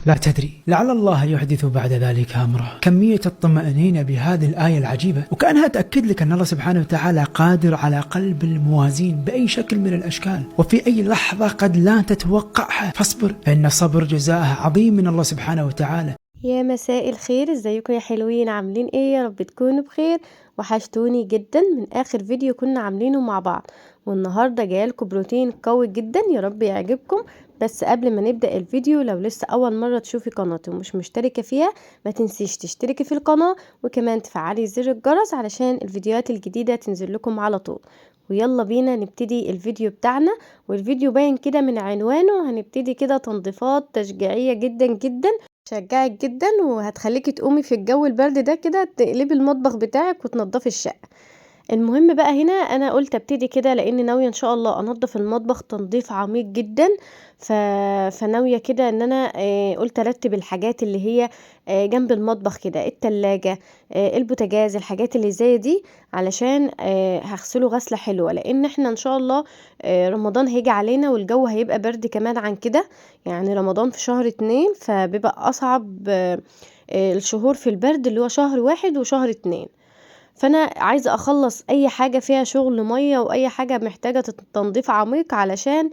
لا تدري لعل الله يحدث بعد ذلك أمره. كمية الطمأنينة بهذه الآية العجيبة، وكأنها تأكد لك أن الله سبحانه وتعالى قادر على قلب الموازين بأي شكل من الأشكال، وفي أي لحظة قد لا تتوقعها، فاصبر فإن الصبر جزاءه عظيم من الله سبحانه وتعالى. يا مساء الخير، ازيكم يا حلوين؟ عاملين ايه؟ يا رب تكونوا بخير. وحشتوني جدا من اخر فيديو كنا عاملينه مع بعض، والنهارده جايلكم بروتين قوي جدا، يا رب يعجبكم. بس قبل ما نبدأ الفيديو، لو لسه اول مرة تشوفي قناتي ومش مشتركة فيها، ما تنسيش تشتركي في القناة، وكمان تفعلي زر الجرس علشان الفيديوهات الجديدة تنزل لكم على طول. ويلا بينا نبتدي الفيديو بتاعنا. والفيديو باين كده من عنوانه، هنبتدي كده تنظيفات تشجيعية جدا جدا، شجعك جدا، وهتخليكي تقومي في الجو البرد ده كده تقلبي المطبخ بتاعك وتنضفي الشقة. المهم بقى هنا انا قلت ابتدي كده، لان ناويه ان شاء الله انضف المطبخ تنظيف عميق جدا. ف... فناويه كده ان انا قلت ارتب الحاجات اللي هي جنب المطبخ كده، التلاجة، البوتاجاز، الحاجات اللي زي دي، علشان هغسله غسله حلوه، لان احنا ان شاء الله رمضان هيجي علينا والجو هيبقى برد كمان عن كده. يعني رمضان في شهر 2، فبيبقى اصعب الشهور في البرد، اللي هو شهر 1 وشهر 2. فانا عايزه اخلص اي حاجه فيها شغل ميه، واي حاجه محتاجه تنظيف عميق، علشان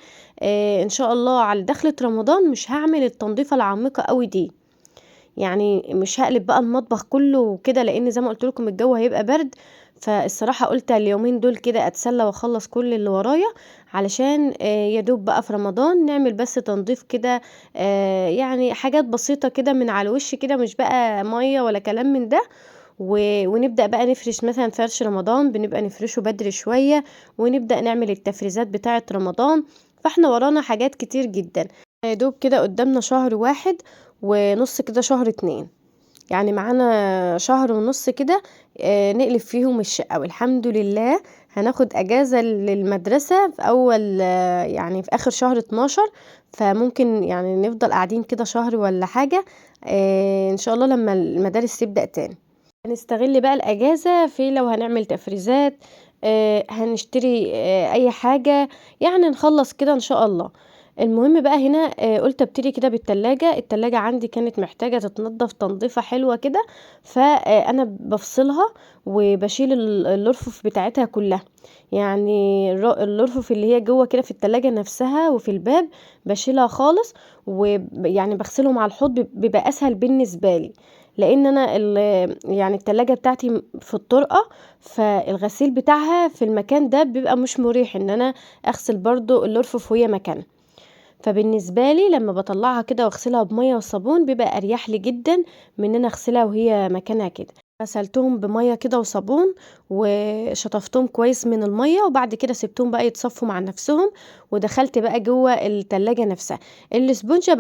ان شاء الله على دخلة رمضان مش هعمل التنظيفه العميقه قوي دي. يعني مش هقلب بقى المطبخ كله وكده، لان زي ما قلت لكم الجو هيبقى برد. فالصراحه قلت اليومين دول كده اتسلى واخلص كل اللي ورايا، علشان يدوب بقى في رمضان نعمل بس تنظيف كده. يعني حاجات بسيطه كده من على الوش كده، مش بقى ميه ولا كلام من ده. ونبدأ بقى نفرش مثلا فرش رمضان، بنبقى نفرشه بدري شوية، ونبدأ نعمل التفريزات بتاعة رمضان. فاحنا ورانا حاجات كتير جدا، يا دوب كده قدامنا شهر 1 ونص كده شهر 2، يعني معانا شهر ونص كده نقلب فيهم الشقة. والحمد لله هناخد اجازة للمدرسة في اول يعني في اخر شهر 12، فممكن يعني نفضل قاعدين كده شهر ولا حاجة ان شاء الله لما المدارس تبدأ تاني. هنستغل بقى الأجازة في لو هنعمل تفريزات، هنشتري أي حاجة، يعني نخلص كده إن شاء الله. المهم بقى هنا قلت ابتدي كده بالتلاجة. التلاجة عندي كانت محتاجة تتنضف تنظيفة حلوة كده، فأنا بفصلها وبشيل الرفوف بتاعتها كلها. يعني الرفوف اللي هي جوه كده في التلاجة نفسها وفي الباب بشيلها خالص، ويعني بغسلهم على الحوض، بيبقى أسهل بالنسبة لي، لان انا يعني التلاجة بتاعتي في الطرقة، فالغسيل بتاعها في المكان ده بيبقى مش مريح ان انا اغسل برضو الرفوف وهي مكانها. فبالنسبة لي لما بطلعها كده واغسلها بمية وصابون بيبقى اريح لي جدا من ان انا اغسلها وهي مكانها كده. غسلتهم بمية كده وصابون، وشطفتهم كويس من المية، وبعد كده سبتهم بقى يتصفوا مع نفسهم. ودخلت بقى جوه التلاجة نفسها. الاسبونجة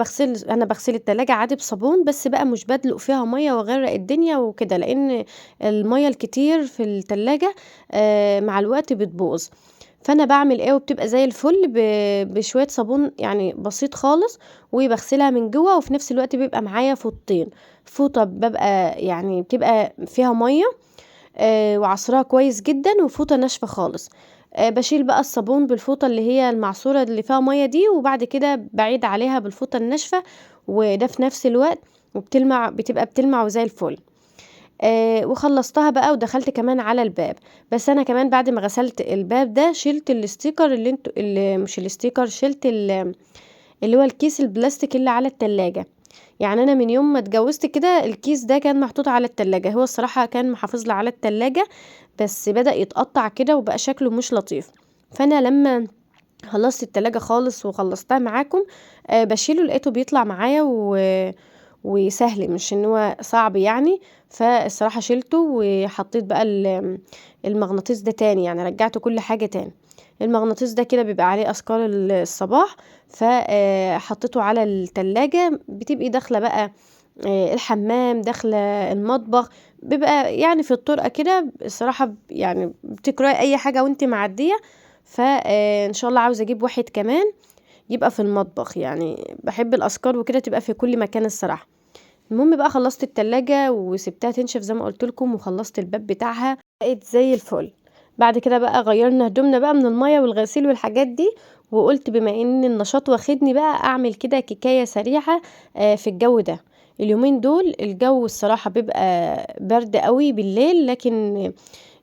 انا بغسل التلاجة عادي بصابون، بس بقى مش بدلق فيها مية واغرق الدنيا وكده، لان المية الكتير في التلاجة مع الوقت بتبوظ. فانا بعمل ايه وبتبقى زي الفل بشويه صابون يعني بسيط خالص، وبغسلها من جوه، وفي نفس الوقت بيبقى معايا فوطين. فوطه ببقى يعني بتبقى فيها ميه وعصرها كويس جدا، وفوطه ناشفه خالص. بشيل بقى الصابون بالفوطه اللي هي المعصوره اللي فيها ميه دي، وبعد كده بعيد عليها بالفوطه الناشفه، وده في نفس الوقت بتبقى بتلمع وزي الفل. وخلصتها بقى ودخلت كمان على الباب. بس انا كمان بعد ما غسلت الباب ده شلت الاستيكر اللي مش الاستيكر، شلت اللي هو الكيس البلاستيك اللي على التلاجة. يعني انا من يوم ما اتجوزت كده الكيس ده كان محطوط على التلاجة، هو الصراحة كان محافظ لي على التلاجة، بس بدأ يتقطع كده وبقى شكله مش لطيف. فانا لما خلصت التلاجة خالص وخلصتها معاكم بشيله، لقيته بيطلع معايا وسهل، مش ان هو صعب يعني. فالصراحة شلته وحطيت بقى المغناطيس ده تاني، يعني رجعت كل حاجة تاني. المغناطيس ده كده بيبقى عليه اذكار الصباح، فحطيته على التلاجة. بتبقي داخلة بقى الحمام، داخلة المطبخ، بيبقى يعني في الطرقة كده الصراحة، يعني بتقرأي اي حاجة وانت معدية. فان شاء الله عاوزة اجيب واحد كمان يبقى في المطبخ، يعني بحب الأذكار وكده تبقى في كل مكان الصراحة. المهم بقى خلصت التلاجة وسبتها تنشف زي ما قلت لكم، وخلصت الباب بتاعها بقت زي الفل. بعد كده بقى غيرنا هدومنا بقى من المية والغسيل والحاجات دي، وقلت بما ان النشاط واخدني بقى اعمل كده كيكايه سريعه في الجو ده. اليومين دول الجو الصراحه بيبقى برد قوي بالليل، لكن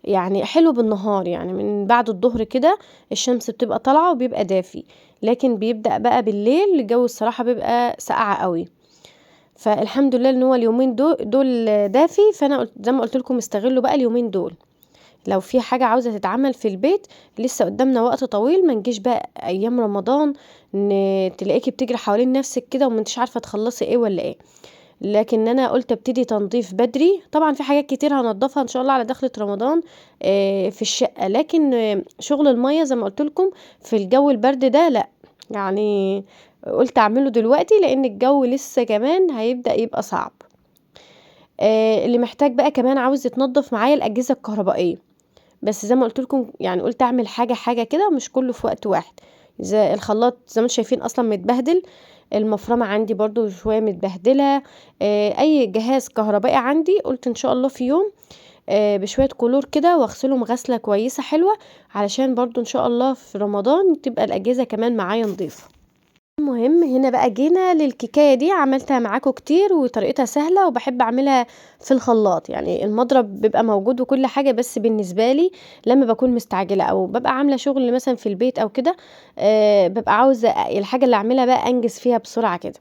يعني حلو بالنهار، يعني من بعد الظهر كده الشمس بتبقى طالعه وبيبقى دافي، لكن بيبدأ بقى بالليل الجو الصراحه بيبقى ساقع قوي. فالحمد لله ان هو اليومين دول دافي، فانا زي ما قلت لكم استغلوا بقى اليومين دول. لو في حاجة عاوزة تتعمل في البيت لسه قدامنا وقت طويل، ما نجيش بقى ايام رمضان تلاقيكي بتجري حوالين نفسك كده وما انتش عارفة تخلصي ايه ولا ايه. لكن انا قلت ابتدي تنظيف بدري. طبعا في حاجات كتير هنضفها ان شاء الله على دخلة رمضان في الشقة، لكن شغل المية زي ما قلت لكم في الجو البرد ده لا، يعني قلت اعمله دلوقتي لان الجو لسه كمان هيبدأ يبقى صعب. اللي محتاج بقى كمان عاوز يتنضف معايا الأجهزة الكهربائية، بس زي ما قلت لكم يعني قلت اعمل حاجة كده مش كله في وقت واحد. زي الخلاط زي ما انتم شايفين اصلا متبهدل، المفرمة عندي برضو شوية متبهدلة. اي جهاز كهربائي عندي قلت ان شاء الله في يوم بشوية كلور كده واغسله مغسلة كويسة حلوة، علشان برضو ان شاء الله في رمضان تبقى الأجهزة كمان معايا نظيفة. المهم هنا بقى جينا للكيكايه دي، عملتها معاكم كتير وطريقتها سهله وبحب اعملها في الخلاط. يعني المضرب بيبقى موجود وكل حاجه، بس بالنسبه لي لما بكون مستعجله او ببقى عامله شغل مثلا في البيت او كده ببقى عاوزه الحاجه اللي اعملها بقى انجز فيها بسرعه كده.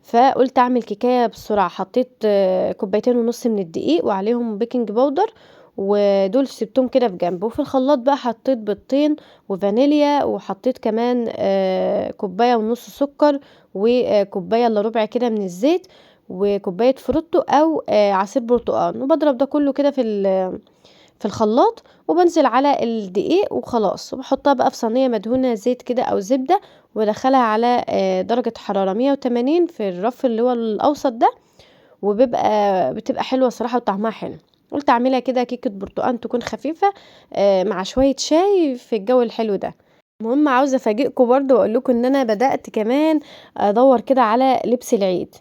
فقلت اعمل كيكايه بسرعه. حطيت 2.5 كوباية من الدقيق وعليهم بيكنج باودر، ودول سبتهم كده في جنب. وفي الخلاط بقى حطيت بيضتين وفانيليا، وحطيت كمان 1.5 كوباية سكر، وكوباية الا ربع كده من الزيت، وكوباية فروتو او عصير برتقال. وبضرب ده كله كده في الخلاط، وبنزل على الدقيق وخلاص، وبحطها بقى في صينيه مدهونه زيت كده او زبده، وادخلها على درجه حراره 180 في الرف اللي هو الاوسط ده، بتبقى حلوه صراحه وطعمها حلو. قلت اعملها كده كيكه برتقال تكون خفيفه مع شويه شاي في الجو الحلو ده. المهم عاوزه افاجئكم برضو واقول لكم ان انا بدات كمان ادور كده على لبس العيد.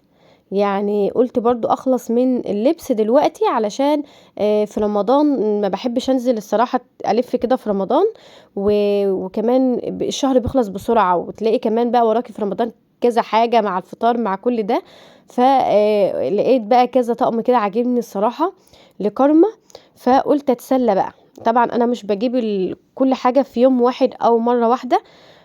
يعني قلت برضو اخلص من اللبس دلوقتي علشان في رمضان ما بحبش انزل الصراحة الف كده في رمضان، وكمان الشهر بيخلص بسرعة، وتلاقي كمان بقى وراكي في رمضان كذا حاجة مع الفطار مع كل ده. فلقيت بقى كذا طقم كده عاجبني الصراحة لكارما، فقلت اتسلى بقى. طبعا انا مش بجيب كل حاجة في يوم واحد او مرة واحدة،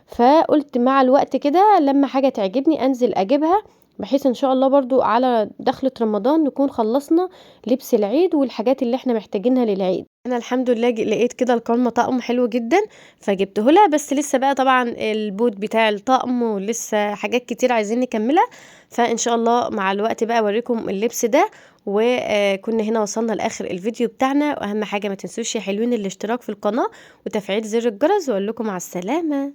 فقلت مع الوقت كده لما حاجة تعجبني انزل اجيبها، بحيث ان شاء الله برضو على دخلة رمضان نكون خلصنا لبس العيد والحاجات اللي احنا محتاجينها للعيد. انا الحمد لله لقيت كده الكارما طقم حلو جدا فجبته لها، بس لسه بقى طبعا البوت بتاع الطقم ولسه حاجات كتير عايزين نكملها، فان شاء الله مع الوقت بقى اوريكم اللبس ده. وكنا هنا وصلنا لاخر الفيديو بتاعنا، واهم حاجة ما تنسوش يا حلوين الاشتراك في القناة وتفعيل زر الجرس، واقول لكم مع السلامة.